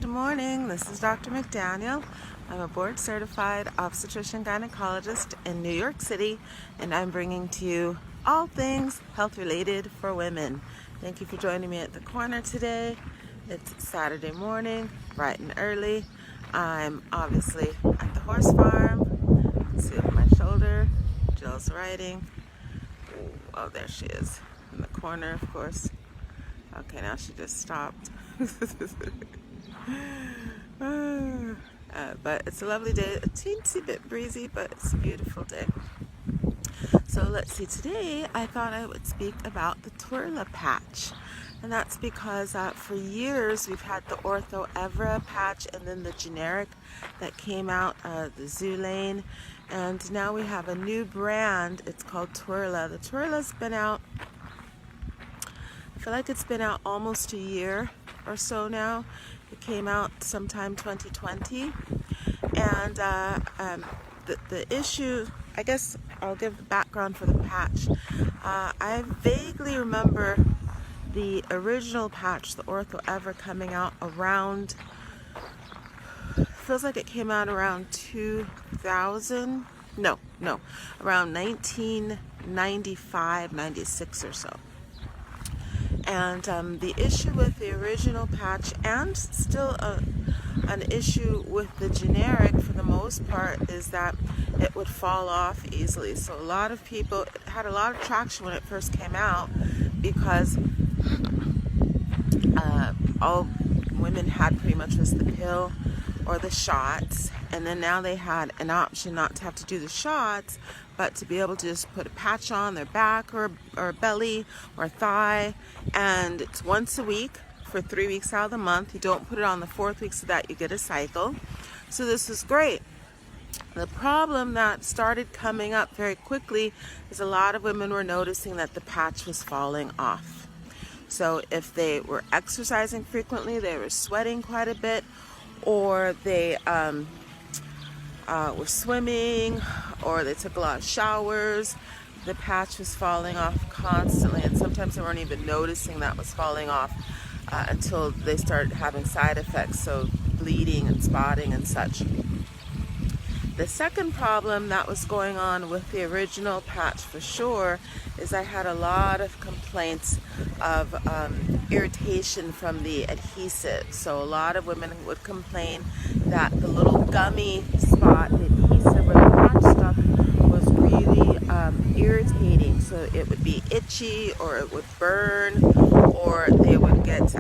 Good morning. This is Dr. McDaniel. I'm a board-certified obstetrician-gynecologist in New York City, and I'm bringing to you all things health-related for women. Thank you for joining me at the corner today. It's Saturday morning, bright and early. I'm obviously at the horse farm. You can see over my shoulder, Jill's riding. Oh, there she is in the corner, of course. Okay, now she just stopped. But it's a lovely day, a teensy bit breezy, but it's a beautiful day. So let's see, today I thought I would speak about the TWIRLA patch. And that's because for years we've had the Ortho Evra patch and then the generic that came out, the Zulane. And now we have a new brand, it's called TWIRLA. The TWIRLA's been out, I feel like it's been out almost a year or so now. It came out sometime 2020. And the issue, I guess I'll give the background for the patch. I vaguely remember the original patch, the Ortho Evra, coming out around, feels like it came out around 2000, around 1995, 96 or so. And the issue with the original patch, and still an issue with the generic for the most part, is that it would fall off easily. So a lot of people, it had a lot of traction when it first came out because all women had pretty much was the pill or the shots, and then now they had an option not to have to do the shots, but to be able to just put a patch on their back or belly or thigh, and it's once a week for 3 weeks out of the month. You don't put it on the 4th week so that you get a cycle. So this is great. The problem that started coming up very quickly is a lot of women were noticing that the patch was falling off. So if they were exercising frequently, they were sweating quite a bit, or they were swimming, or they took a lot of showers, the patch was falling off constantly, and sometimes they weren't even noticing that was falling off until they started having side effects, so bleeding and spotting and such. The second problem that was going on with the original patch for sure is I had a lot of complaints of irritation from the adhesive. So a lot of women would complain that the little gummy spot, the adhesive where the patch stuck, was really irritating. So it would be itchy, or it would burn, or they would get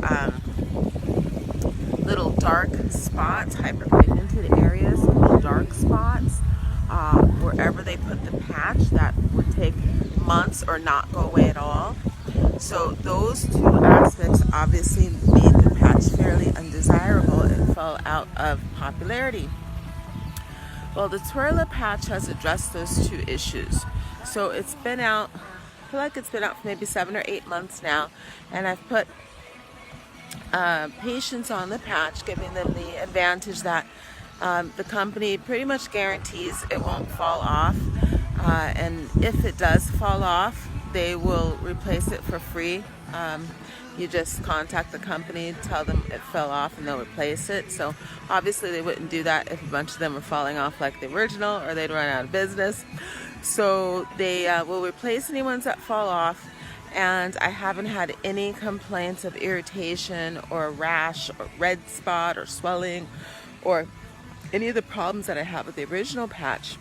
little dark spots, hyperpigmented areas, little dark spots wherever they put the patch that would take months or not go away at all. So those two aspects obviously made the patch fairly undesirable and fell out of popularity. Well, the TWIRLA patch has addressed those two issues. So it's been out, I feel like it's been out for maybe 7 or 8 months now, and I've put patients on the patch, giving them the advantage that the company pretty much guarantees it won't fall off, and if it does fall off, they will replace it for free. You just contact the company, tell them it fell off, and they'll replace it. So obviously they wouldn't do that if a bunch of them were falling off like the original, or they'd run out of business. So they will replace any ones that fall off. And I haven't had any complaints of irritation or rash or red spot or swelling or any of the problems that I have with the original patch.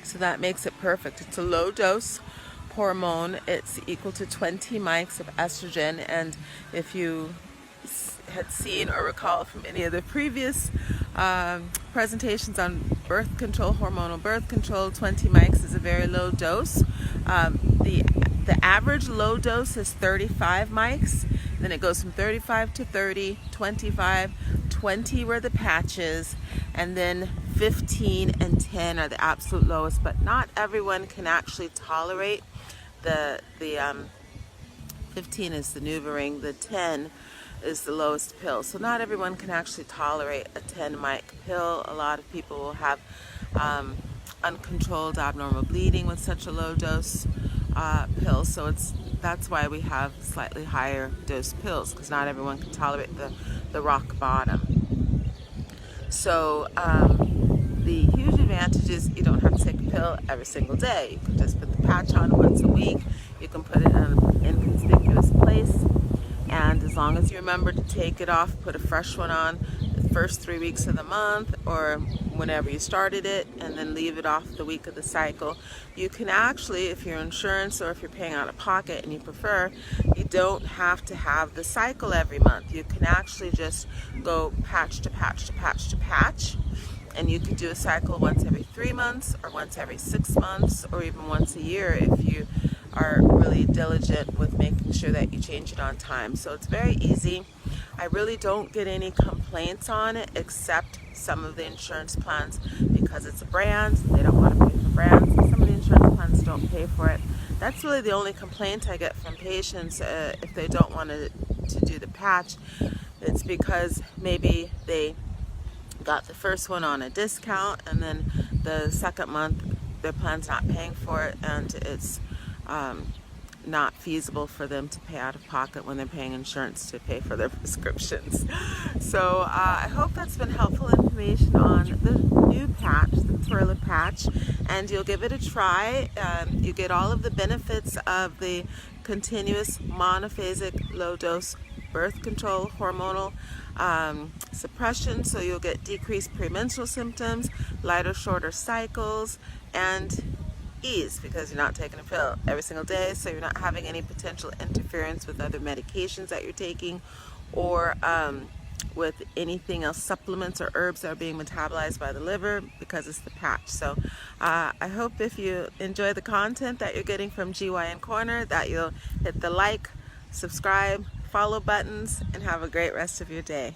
So that makes it perfect. It's a low dose hormone. It's equal to 20 mics of estrogen, and if you had seen or recall from any of the previous presentations on birth control, hormonal birth control, 20 mics is a very low dose. The average low dose is 35 mics, then it goes from 35 to 30, 25, 20 were the patches, and then 15 and 10 are the absolute lowest. But not everyone can actually tolerate the 15 is the NuvaRing, the 10 is the lowest pill. So not everyone can actually tolerate a 10 mic pill. A lot of people will have uncontrolled abnormal bleeding with such a low dose. pills, so that's why we have slightly higher dose pills, because not everyone can tolerate the rock bottom. So the huge advantage is you don't have to take a pill every single day. You can just put the patch on once a week. You can put it in an inconspicuous place, and as long as you remember to take it off, put a fresh one on the first 3 weeks of the month or whenever you started it, and then leave it off the week of the cycle. You can actually, if you're insurance or if you're paying out of pocket and you prefer, you don't have to have the cycle every month. You can actually just go patch to patch to patch to patch, and you can do a cycle once every 3 months or once every 6 months or even once a year if you are really diligent with making sure that you change it on time. So it's very easy. I really don't get any complaints on it, except some of the insurance plans, because it's a brand, they don't want to pay for brands. Some of the insurance plans don't pay for it. That's really the only complaint I get from patients if they don't want to do the patch. It's because maybe they got the first one on a discount, and then the second month their plan's not paying for it, and it's not feasible for them to pay out of pocket when they're paying insurance to pay for their prescriptions. So I hope that's been helpful information on the new patch, the TWIRLA patch, and you'll give it a try. You get all of the benefits of the continuous monophasic low-dose birth control hormonal suppression, so you'll get decreased premenstrual symptoms, lighter, shorter cycles, and ease, because you're not taking a pill every single day, so you're not having any potential interference with other medications that you're taking, or with anything else, supplements or herbs that are being metabolized by the liver, because it's the patch. So I hope if you enjoy the content that you're getting from GYN Corner, that you'll hit the like, subscribe, follow buttons, and have a great rest of your day.